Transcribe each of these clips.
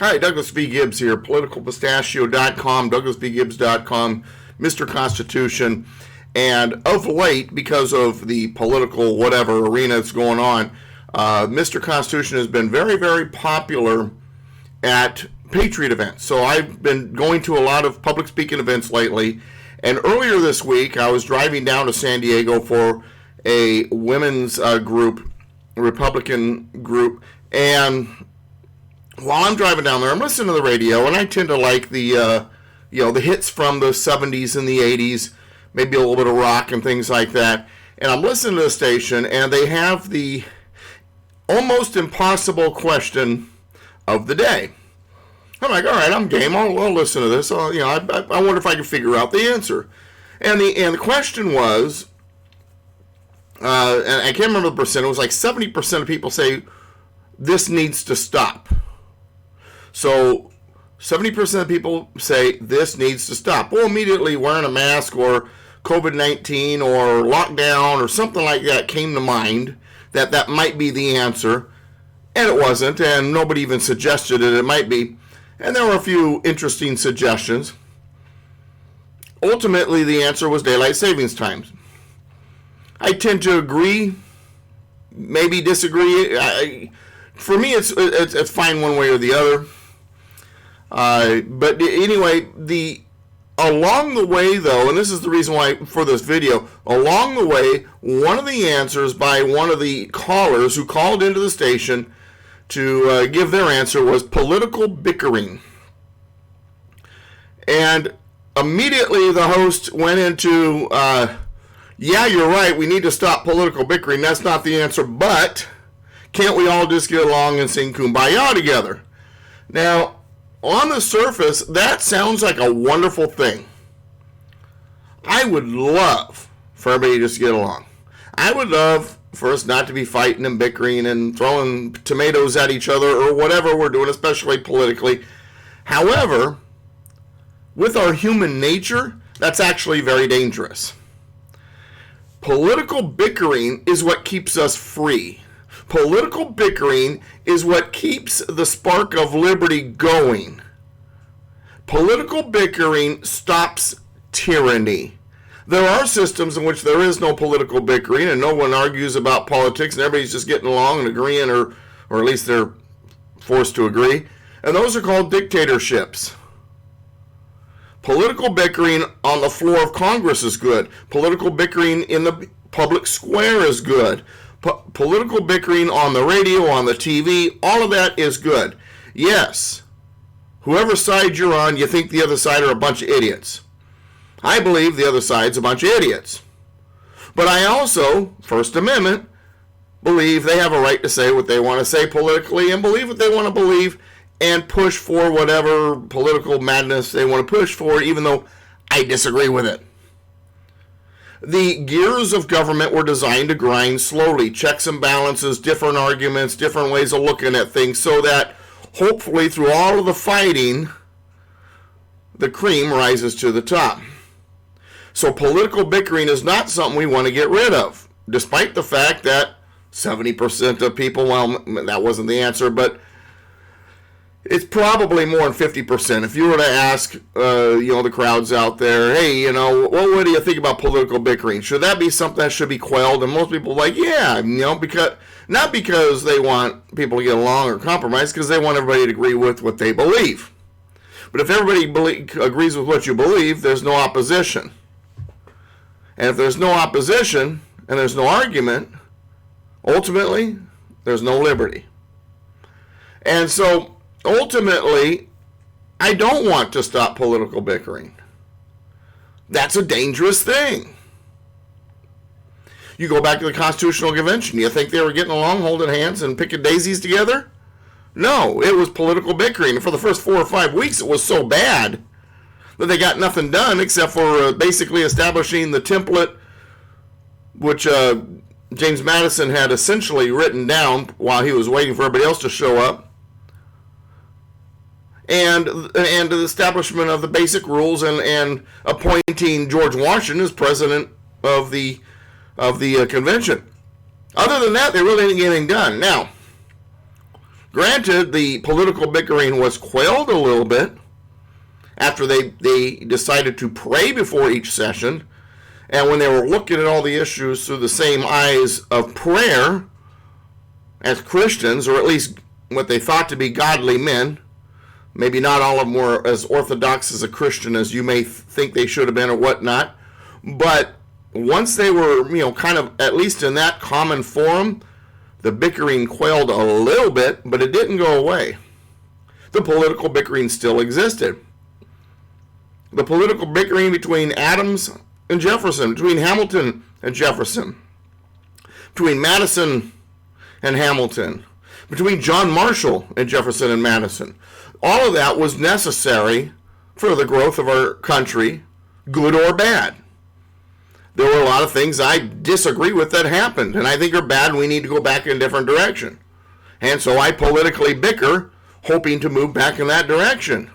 Hi, Douglas V. Gibbs here, politicalpistachio.com, douglasvgibbs.com, Mr. Constitution. And of late, because of the political whatever arena that's going on, Mr. Constitution has been very, very popular at Patriot events. So I've been going to a lot of public speaking events lately. And earlier this week, I was driving down to San Diego for a women's group, a Republican group. And while I'm driving down there, I'm listening to the radio, and I tend to like the hits from the 70s and the 80s, maybe a little bit of rock and things like that. And I'm listening to the station, and they have the almost impossible question of the day. I'm like, all right, I'm game. I'll listen to this. I wonder if I can figure out the answer. And the question was, and I can't remember the percent. It was like 70% of people say this needs to stop. So 70% of people say this needs to stop. Well, immediately wearing a mask or COVID-19 or lockdown or something like that came to mind that might be the answer. And it wasn't, and nobody even suggested it might be. And there were a few interesting suggestions. Ultimately, the answer was daylight savings times. I tend to agree, maybe disagree. For me, it's fine one way or the other. But anyway, along the way, though, and this is the reason why for this video, along the way, one of the answers by one of the callers who called into the station to give their answer was political bickering. And immediately the host went into, yeah, you're right, we need to stop political bickering. That's not the answer, but can't we all just get along and sing Kumbaya together? Now, on the surface, that sounds like a wonderful thing. I would love for everybody to just get along. I would love for us not to be fighting and bickering and throwing tomatoes at each other or whatever we're doing, especially politically. However, with our human nature, that's actually very dangerous. Political bickering is what keeps us free. Political bickering is what keeps the spark of liberty going. Political bickering stops tyranny. There are systems in which there is no political bickering and no one argues about politics and everybody's just getting along and agreeing, or at least they're forced to agree. And those are called dictatorships. Political bickering on the floor of Congress is good. Political bickering in the public square is good. Political bickering on the radio, on the TV, all of that is good. Yes, whoever side you're on, you think the other side are a bunch of idiots. I believe the other side's a bunch of idiots. But I also, First Amendment, believe they have a right to say what they want to say politically and believe what they want to believe and push for whatever political madness they want to push for, even though I disagree with it. The gears of government were designed to grind slowly, checks and balances, different arguments, different ways of looking at things, so that hopefully through all of the fighting, the cream rises to the top. So political bickering is not something we want to get rid of, despite the fact that 70% of people, well, that wasn't the answer, but it's probably more than 50%. If you were to ask, the crowds out there, hey, what do you think about political bickering? Should that be something that should be quelled? And most people are like, yeah, because not because they want people to get along or compromise, because they want everybody to agree with what they believe. But if everybody agrees with what you believe, there's no opposition. And if there's no opposition and there's no argument, ultimately, there's no liberty. And so, ultimately, I don't want to stop political bickering. That's a dangerous thing. You go back to the Constitutional Convention. You think they were getting along, holding hands, and picking daisies together? No, it was political bickering. And for the first 4 or 5 weeks, it was so bad that they got nothing done except for basically establishing the template which James Madison had essentially written down while he was waiting for everybody else to show up. And the establishment of the basic rules and appointing George Washington as president of the convention. Other than that, they really didn't get anything done. Now, Granted, the political bickering was quelled a little bit after they decided to pray before each session, and when they were looking at all the issues through the same eyes of prayer as Christians, or at least what they thought to be godly men. Maybe not all of them were as orthodox as a Christian as you may think they should have been or whatnot. But once they were, kind of at least in that common forum, the bickering quailed a little bit, but it didn't go away. The political bickering still existed. The political bickering between Adams and Jefferson, between Hamilton and Jefferson, between Madison and Hamilton, between John Marshall and Jefferson and Madison. All of that was necessary for the growth of our country, good or bad. There were a lot of things I disagree with that happened, and I think are bad, and we need to go back in a different direction. And so I politically bicker, hoping to move back in that direction.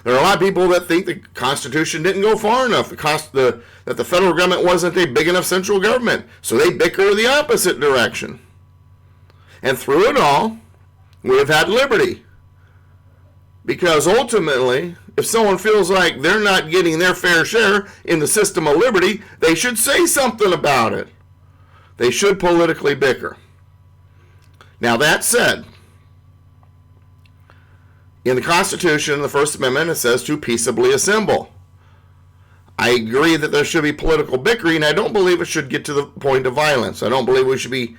There are a lot of people that think the Constitution didn't go far enough, that the federal government wasn't a big enough central government, so they bicker the opposite direction. And through it all, we have had liberty. Because ultimately, if someone feels like they're not getting their fair share in the system of liberty, they should say something about it. They should politically bicker. Now that said, in the Constitution, the First Amendment, it says to peaceably assemble. I agree that there should be political bickering. I don't believe it should get to the point of violence. I don't believe we should be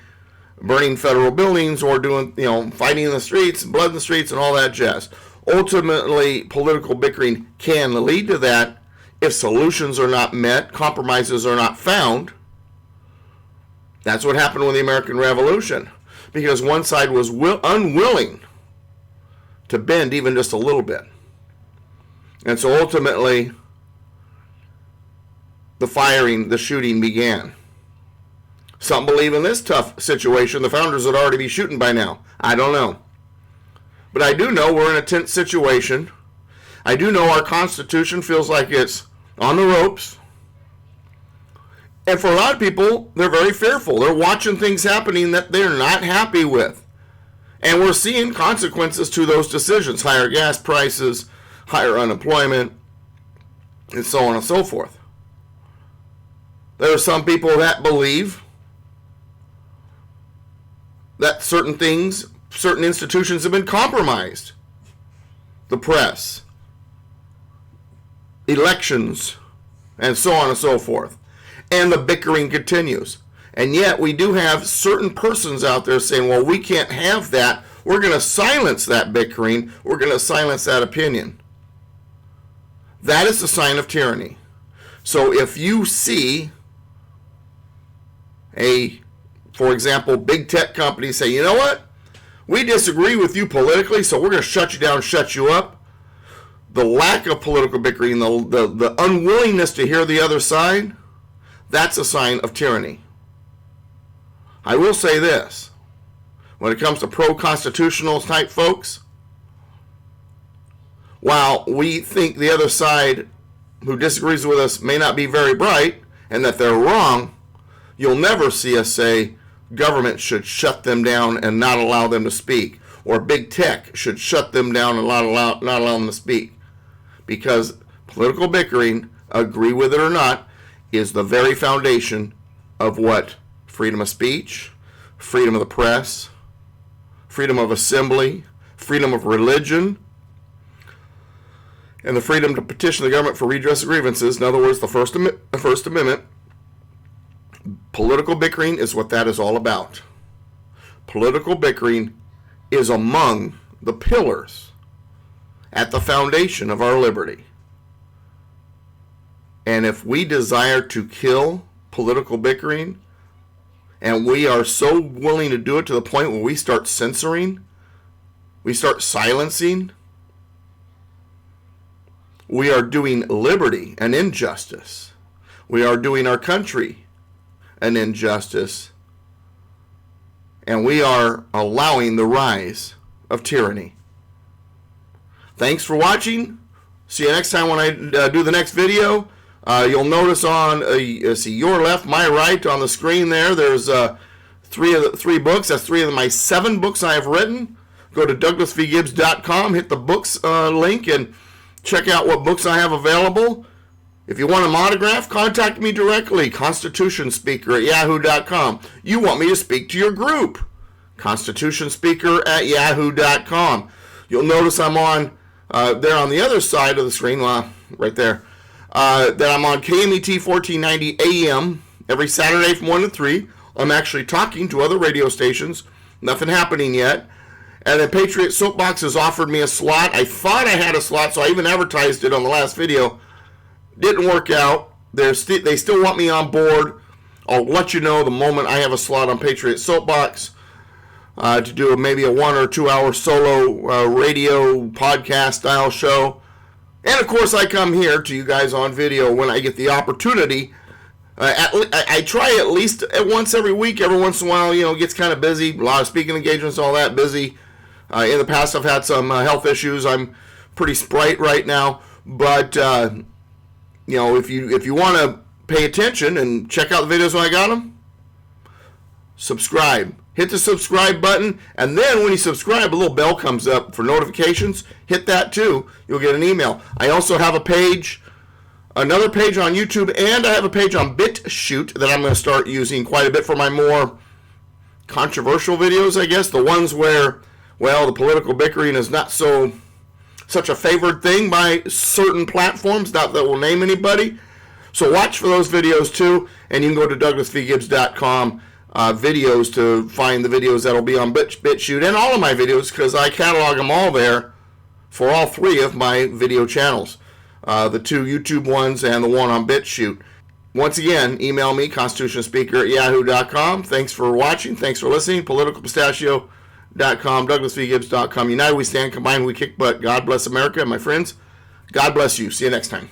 burning federal buildings or doing, fighting in the streets, blood in the streets, and all that jazz. Ultimately, political bickering can lead to that if solutions are not met, compromises are not found. That's what happened with the American Revolution, because one side was unwilling to bend even just a little bit. And so ultimately, the shooting began. Some believe in this tough situation the founders would already be shooting by now. I don't know. But I do know we're in a tense situation. I do know our Constitution feels like it's on the ropes. And for a lot of people, they're very fearful. They're watching things happening that they're not happy with. And we're seeing consequences to those decisions. Higher gas prices, higher unemployment, and so on and so forth. There are some people that believe that certain institutions have been compromised. The press, elections, and so on and so forth. And the bickering continues. And yet we do have certain persons out there saying, well, we can't have that. We're going to silence that bickering. We're going to silence that opinion. That is a sign of tyranny. So if you see for example, big tech companies say, you know what? We disagree with you politically, so we're going to shut you down, shut you up. The lack of political bickering, the unwillingness to hear the other side, that's a sign of tyranny. I will say this. When it comes to pro-constitutional type folks, while we think the other side who disagrees with us may not be very bright and that they're wrong, you'll never see us say government should shut them down and not allow them to speak, or big tech should shut them down and not allow them to speak. Because political bickering, agree with it or not, is the very foundation of what freedom of speech, freedom of the press, freedom of assembly, freedom of religion, and the freedom to petition the government for redress of grievances. In other words, the First Amendment. Political bickering is what that is all about. Political bickering is among the pillars at the foundation of our liberty. And if we desire to kill political bickering, and we are so willing to do it to the point where we start censoring, we start silencing, we are doing liberty an injustice. We are doing our country an injustice. And we are allowing the rise of tyranny. Thanks for watching. See you next time when I do the next video. You'll notice on see your left, my right on the screen there. There's three books. That's 3 of my 7 books I have written. Go to douglasvgibbs.com, hit the books link, and check out what books I have available. If you want an autograph, contact me directly, constitutionspeaker@yahoo.com. You want me to speak to your group, constitutionspeaker@yahoo.com. You'll notice I'm on there on the other side of the screen, right there, that I'm on KMET 1490 AM every Saturday from 1 to 3. I'm actually talking to other radio stations. Nothing happening yet. And then Patriot Soapbox has offered me a slot. I thought I had a slot, so I even advertised it on the last video. Didn't work out. They still want me on board. I'll let you know the moment I have a slot on Patriot Soapbox to do maybe a 1 or 2 hour solo radio podcast style show. And of course, I come here to you guys on video when I get the opportunity. I try at least once every week. Every once in a while, it gets kind of busy. A lot of speaking engagements, all that busy. In the past, I've had some health issues. I'm pretty sprite right now. But, if you want to pay attention and check out the videos when I got them, subscribe. Hit the subscribe button. And then when you subscribe, a little bell comes up for notifications. Hit that too. You'll get an email. I also have a page, another page on YouTube, and I have a page on BitChute that I'm going to start using quite a bit for my more controversial videos, I guess. The ones where, the political bickering is not such a favored thing by certain platforms, not that we'll name anybody. So watch for those videos too, and you can go to douglasvgibbs.com videos to find the videos that'll be on BitChute and all of my videos, because I catalog them all there for all 3 of my video channels. The 2 YouTube ones and the one on BitChute. Once again, email me, constitutionspeaker@yahoo.com. Thanks for watching. Thanks for listening. politicalpistachio.com, douglasvgibbs.com. United we stand, combined we kick butt. God bless America, my friends. God bless you. See you next time.